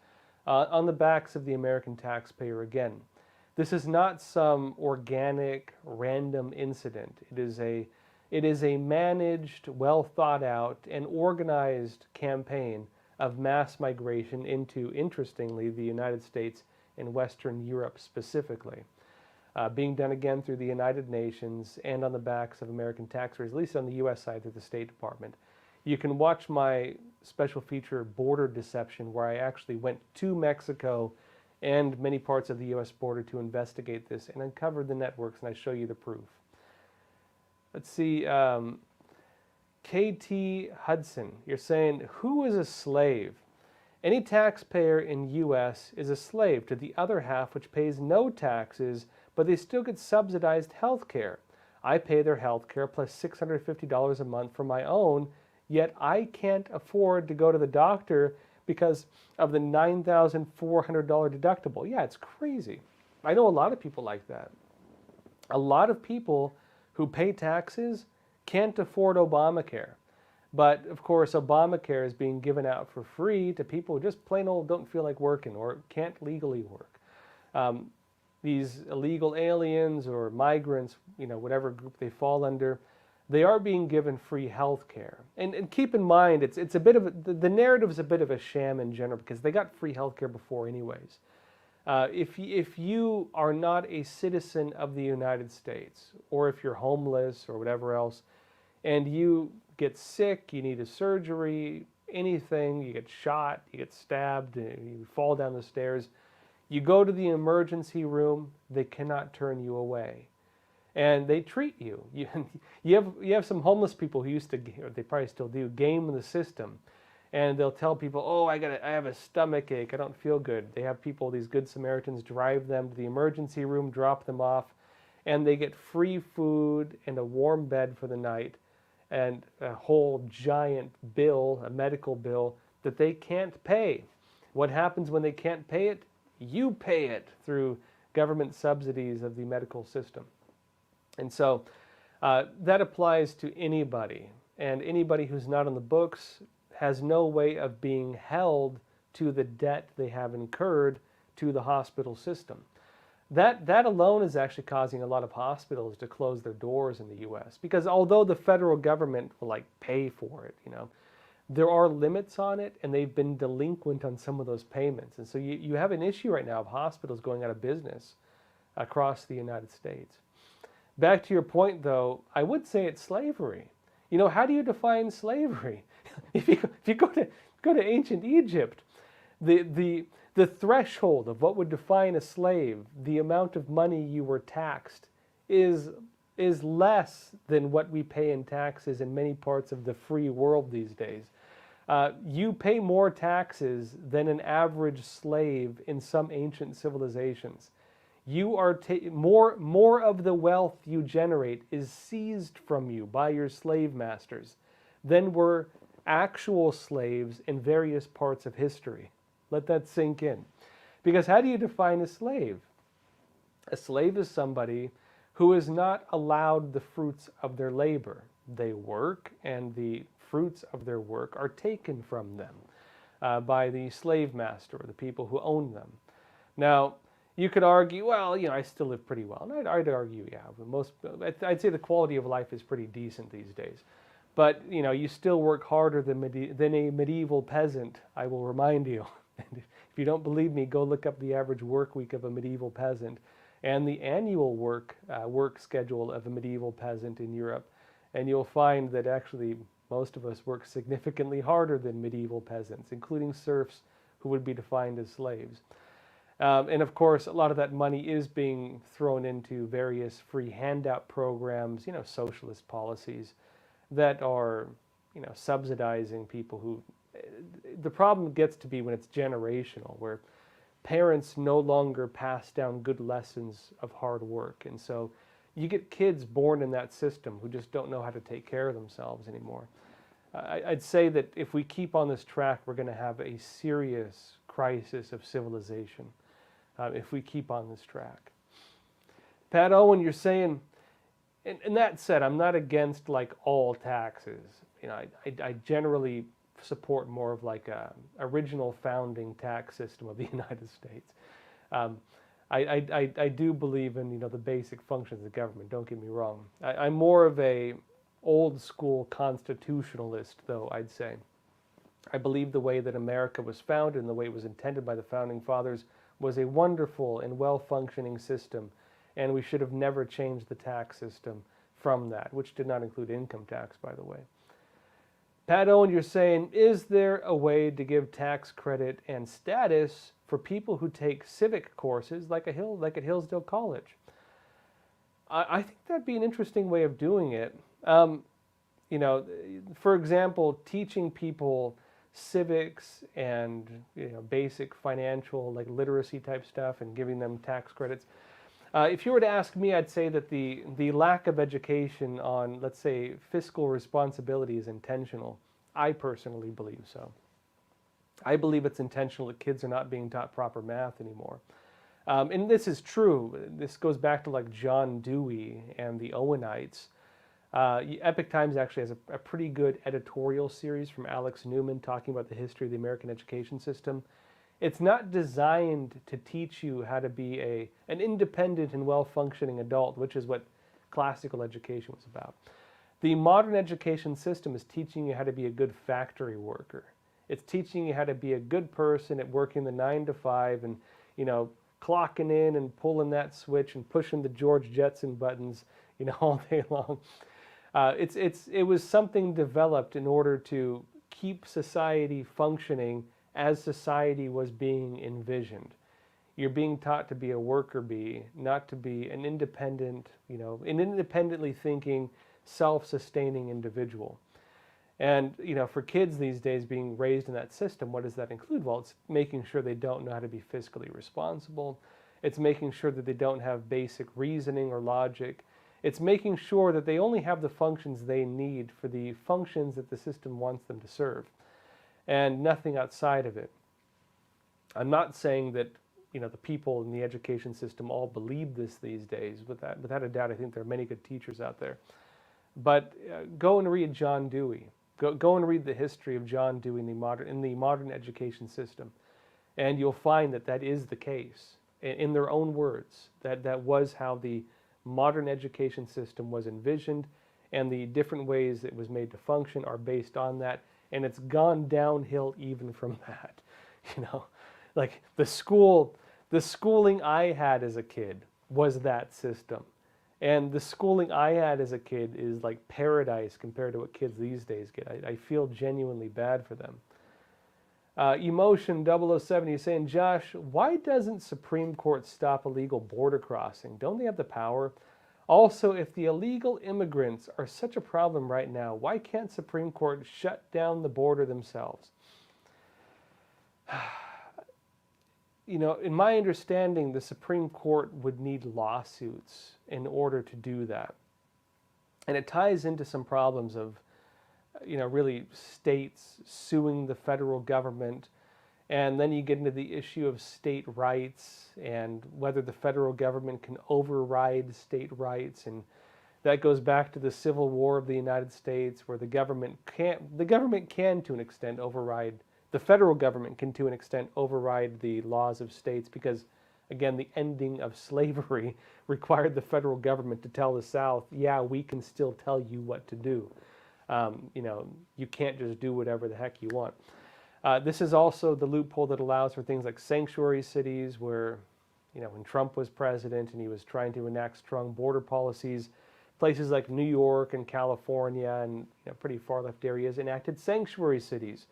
on the backs of the American taxpayer again. This is not some organic, random incident. It is a managed, well thought out, and organized campaign of mass migration into, interestingly, the United States and Western Europe specifically. Being done again through the United Nations and on the backs of American taxpayers, at least on the U.S. side through the State Department. You can watch my special feature, Border Deception, where I actually went to Mexico and many parts of the U.S. border to investigate this and uncovered the networks, and I show you the proof. Let's see, KT Hudson, you're saying, who is a slave? Any taxpayer in U.S. is a slave to the other half which pays no taxes, but they still get subsidized health care. I pay their health care plus $650 a month for my own, yet I can't afford to go to the doctor because of the $9,400 deductible. Yeah, it's crazy. I know a lot of people like that. A lot of people who pay taxes can't afford Obamacare. But, of course, Obamacare is being given out for free to people who just plain old don't feel like working or can't legally work. These illegal aliens or migrants, you know, whatever group they fall under, they are being given free health care. And keep in mind, it's a bit of the narrative is a bit of a sham in general, because they got free health care before anyways. If you are not a citizen of the United States, or if you're homeless or whatever else, and you get sick, you need a surgery, anything, you get shot, you get stabbed, you fall down the stairs, you go to the emergency room, they cannot turn you away. And they treat you. You have some homeless people who used to, or they probably still do, game the system. And they'll tell people, oh, I have a stomach ache, I don't feel good. They have people, these good Samaritans, drive them to the emergency room, drop them off, and they get free food and a warm bed for the night, and a whole giant bill, a medical bill, that they can't pay. What happens when they can't pay it? You pay it through government subsidies of the medical system. And so that applies to anybody. And anybody who's not on the books has no way of being held to the debt they have incurred to the hospital system. That alone is actually causing a lot of hospitals to close their doors in the U.S. Because although the federal government will pay for it, there are limits on it, and they've been delinquent on some of those payments. And so you have an issue right now of hospitals going out of business across the United States. Back to your point, though, I would say it's slavery. How do you define slavery? If you go to ancient Egypt, the threshold of what would define a slave, the amount of money you were taxed, is less than what we pay in taxes in many parts of the free world these days. You pay more taxes than an average slave in some ancient civilizations. You are more of the wealth you generate is seized from you by your slave masters than were actual slaves in various parts of history. Let that sink in. Because how do you define a slave? A slave is somebody who is not allowed the fruits of their labor. They work, and the fruits of their work are taken from them by the slave master or the people who own them. Now, you could argue, well, I still live pretty well. And I'd argue, yeah, I'd say the quality of life is pretty decent these days. But, you still work harder than a medieval peasant, I will remind you. And if you don't believe me, go look up the average work week of a medieval peasant and the annual work schedule of a medieval peasant in Europe. And you'll find that actually most of us work significantly harder than medieval peasants, including serfs who would be defined as slaves. And of course, a lot of that money is being thrown into various free handout programs, socialist policies that are, subsidizing people who... The problem gets to be when it's generational, where parents no longer pass down good lessons of hard work. And so you get kids born in that system who just don't know how to take care of themselves anymore. I'd say that if we keep on this track, we're going to have a serious crisis of civilization. If we keep on this track. Pat Owen, you're saying, and that said, I'm not against all taxes. I generally support more of a original founding tax system of the United States. I do believe in the basic functions of government. Don't get me wrong. I'm more of a old school constitutionalist, though, I'd say. I believe the way that America was founded and the way it was intended by the founding fathers was a wonderful and well-functioning system, and we should have never changed the tax system from that, which did not include income tax, by the way. Pat Owen, you're saying, is there a way to give tax credit and status for people who take civic courses like at Hillsdale College? I think that'd be an interesting way of doing it. For example, teaching people civics and basic financial literacy type stuff and giving them tax credits. If you were to ask me, I'd say that the lack of education on, let's say, fiscal responsibility is intentional. I personally believe so. I believe it's intentional that kids are not being taught proper math anymore. And this is true. This goes back to John Dewey and the Owenites. Epoch Times actually has a pretty good editorial series from Alex Newman talking about the history of the American education system. It's not designed to teach you how to be an independent and well-functioning adult, which is what classical education was about. The modern education system is teaching you how to be a good factory worker. It's teaching you how to be a good person at working the 9 to 5 and, clocking in and pulling that switch and pushing the George Jetson buttons, all day long. It was something developed in order to keep society functioning as society was being envisioned. You're being taught to be a worker bee, not to be an independent, an independently thinking, self-sustaining individual. And, for kids these days being raised in that system, what does that include? Well, it's making sure they don't know how to be fiscally responsible. It's making sure that they don't have basic reasoning or logic. It's making sure that they only have the functions they need for the functions that the system wants them to serve, and nothing outside of it. I'm not saying that, the people in the education system all believe this these days. Without a doubt, I think there are many good teachers out there. But go and read John Dewey. Go and read the history of John Dewey in the modern education system, and you'll find that that is the case. In their own words, that was how the modern education system was envisioned, and the different ways it was made to function are based on that, and it's gone downhill even from that. Like the schooling I had as a kid was that system. And the schooling I had as a kid is like paradise compared to what kids these days get. I feel genuinely bad for them. Emotion 007, he's saying, Josh, why doesn't Supreme Court stop illegal border crossing? Don't they have the power? Also, if the illegal immigrants are such a problem right now, why can't Supreme Court shut down the border themselves? In my understanding, the Supreme Court would need lawsuits in order to do that. And it ties into some problems of, really states suing the federal government. And then you get into the issue of state rights and whether the federal government can override state rights. And that goes back to the Civil War of the United States, where the government can to an extent override, the federal government can to an extent override the laws of states because, again, the ending of slavery required the federal government to tell the South, yeah, we can still tell you what to do. You can't just do whatever the heck you want. This is also the loophole that allows for things like sanctuary cities where, when Trump was president and he was trying to enact strong border policies, places like New York and California and pretty far left areas enacted sanctuary cities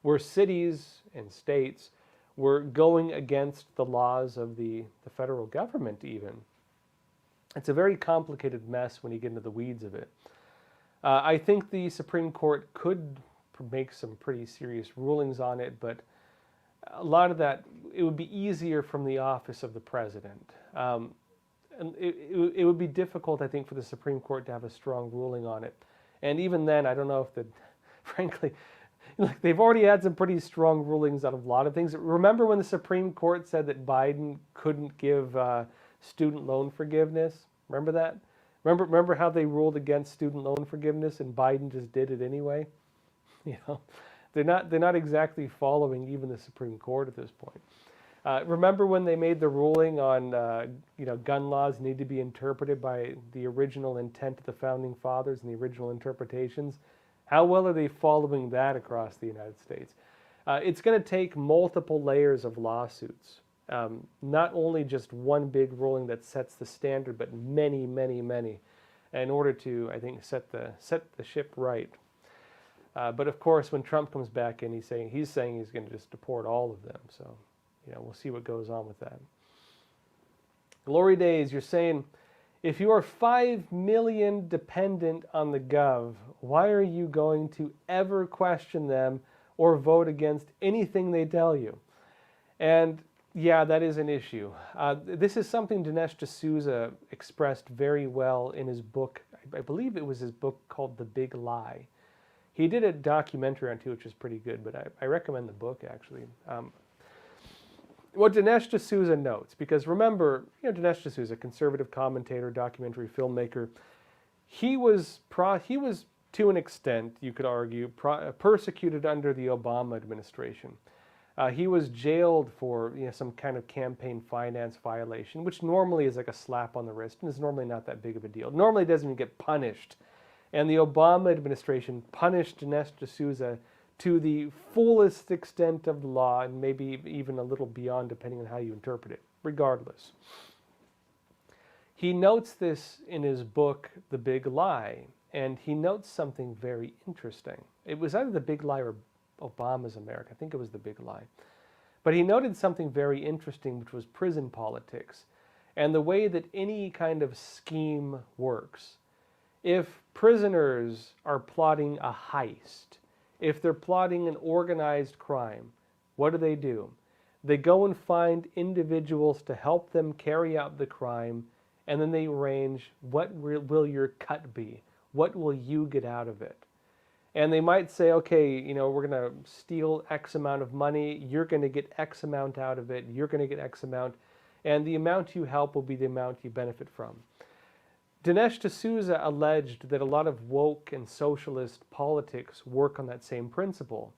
where cities and states were going against the laws of the federal government even. It's a very complicated mess when you get into the weeds of it. I think the Supreme Court could make some pretty serious rulings on it, but a lot of that, it would be easier from the office of the president. And it would be difficult, I think, for the Supreme Court to have a strong ruling on it. And even then, I don't know if frankly, they've already had some pretty strong rulings out of a lot of things. Remember when the Supreme Court said that Biden couldn't give student loan forgiveness? Remember that? Remember how they ruled against student loan forgiveness and Biden just did it anyway? They're not exactly following even the Supreme Court at this point. Remember when they made the ruling on gun laws need to be interpreted by the original intent of the founding fathers and the original interpretations? How well are they following that across the United States? It's going to take multiple layers of lawsuits. Not only just one big ruling that sets the standard, but many, many, many, in order to, I think, set the ship right. But of course, when Trump comes back in, he's saying he's going to just deport all of them. So, we'll see what goes on with that. Glory Days, you're saying, if you are 5 million dependent on the Gov, why are you going to ever question them or vote against anything they tell you? And yeah, that is an issue. This is something Dinesh D'Souza expressed very well in his book. I believe it was his book called The Big Lie. He did a documentary on it too, which is pretty good, but I recommend the book actually. What Dinesh D'Souza notes, because remember, Dinesh D'Souza, conservative commentator, documentary filmmaker, he was to an extent, you could argue, persecuted under the Obama administration. He was jailed for some kind of campaign finance violation, which normally is like a slap on the wrist and is normally not that big of a deal. Normally it doesn't even get punished And the Obama administration punished Dinesh D'Souza to the fullest extent of the law, and maybe even a little beyond, depending on how you interpret it, regardless. He notes this in his book, The Big Lie, and he notes something very interesting. It was either The Big Lie or Obama's America. I think it was The Big Lie. But he noted something very interesting, which was prison politics and the way that any kind of scheme works. If prisoners are plotting a heist, if they're plotting an organized crime, what do? They go and find individuals to help them carry out the crime, and then they arrange what will your cut be? What will you get out of it? And they might say, okay, we're going to steal X amount of money, you're going to get X amount out of it, you're going to get X amount, and the amount you help will be the amount you benefit from. Dinesh D'Souza alleged that a lot of woke and socialist politics work on that same principle.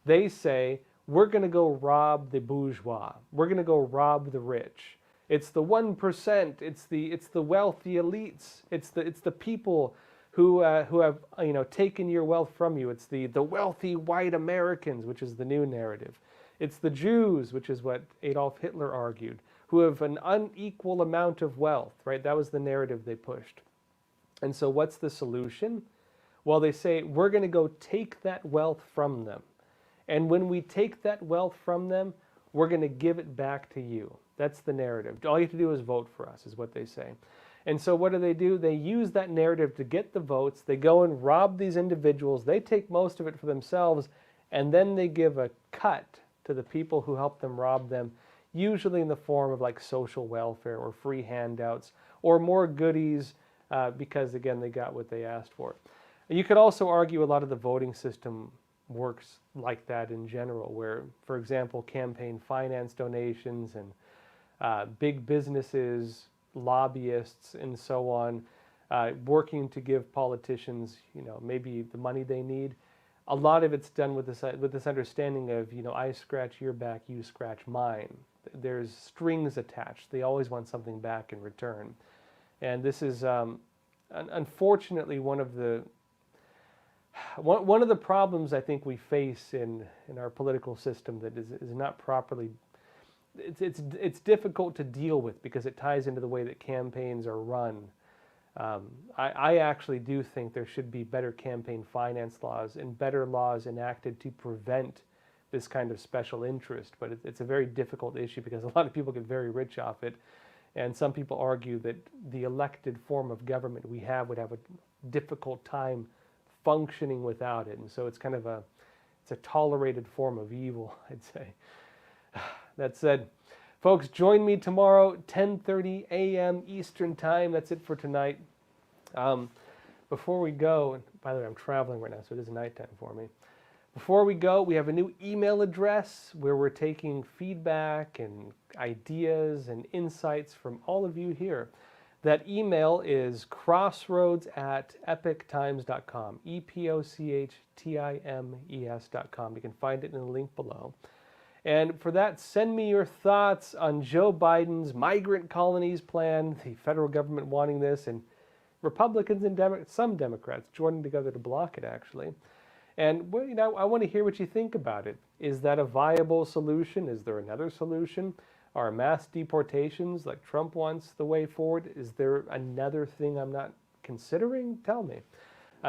They say, we're going to go rob the bourgeois. We're going to go rob the rich. It's the 1%. It's the wealthy elites. It's the people who have taken your wealth from you. It's the wealthy white Americans, which is the new narrative. It's the Jews, which is what Adolf Hitler argued, who have an unequal amount of wealth, right? That was the narrative they pushed. And so what's the solution? Well, they say, we're going to go take that wealth from them. And when we take that wealth from them, we're going to give it back to you. That's the narrative. All you have to do is vote for us, is what they say. And so what do? They use that narrative to get the votes. They go and rob these individuals. They take most of it for themselves, and then they give a cut to the people who help them rob them, usually in the form of like social welfare or free handouts or more goodies because, again, they got what they asked for. You could also argue a lot of the voting system works like that in general, where, for example, campaign finance donations and big businesses, lobbyists, and so on, working to give politicians, maybe the money they need. A lot of it's done with this understanding of, I scratch your back, you scratch mine. There's strings attached. They always want something back in return. And this is, unfortunately, one of the problems I think we face in our political system that is not properly. It's difficult to deal with because it ties into the way that campaigns are run. I actually do think there should be better campaign finance laws and better laws enacted to prevent this kind of special interest. But it's a very difficult issue because a lot of people get very rich off it. And some people argue that the elected form of government we have would have a difficult time functioning without it. And so it's kind of it's a tolerated form of evil, I'd say. That said, folks, join me tomorrow, 10:30 a.m. Eastern Time. That's it for tonight. Before we go, and by the way, I'm traveling right now, so it is nighttime for me. Before we go, we have a new email address where we're taking feedback and ideas and insights from all of you here. That email is crossroads@epochtimes.com, EpochTimes.com. You can find it in the link below. And for that, send me your thoughts on Joe Biden's migrant colonies plan, the federal government wanting this, and Republicans and some Democrats joining together to block it, actually. And I want to hear what you think about it. Is that a viable solution? Is there another solution? Are mass deportations like Trump wants the way forward? Is there another thing I'm not considering? Tell me.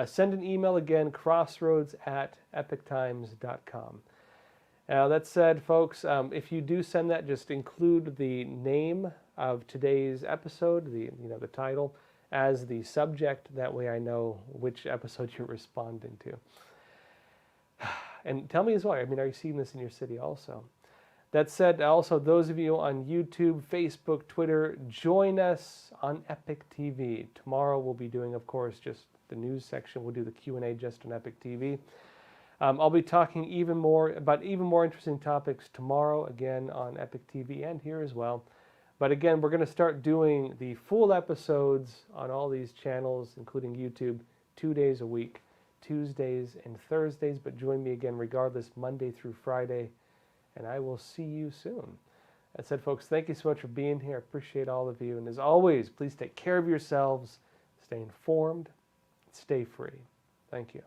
Send an email again, crossroads@epochtimes.com. That said, folks, if you do send that, just include the name of today's episode, the title, as the subject. That way I know which episode you're responding to. And tell me as well, are you seeing this in your city also? That said, also, those of you on YouTube, Facebook, Twitter, join us on EpochTV. Tomorrow we'll be doing, of course, just the news section. We'll do the Q&A just on EpochTV. I'll be talking about even more interesting topics tomorrow, again, on EpochTV and here as well. But again, we're going to start doing the full episodes on all these channels, including YouTube, 2 days a week, Tuesdays and Thursdays. But join me again, regardless, Monday through Friday, and I will see you soon. That said, folks, thank you so much for being here. I appreciate all of you. And as always, please take care of yourselves, stay informed, stay free. Thank you.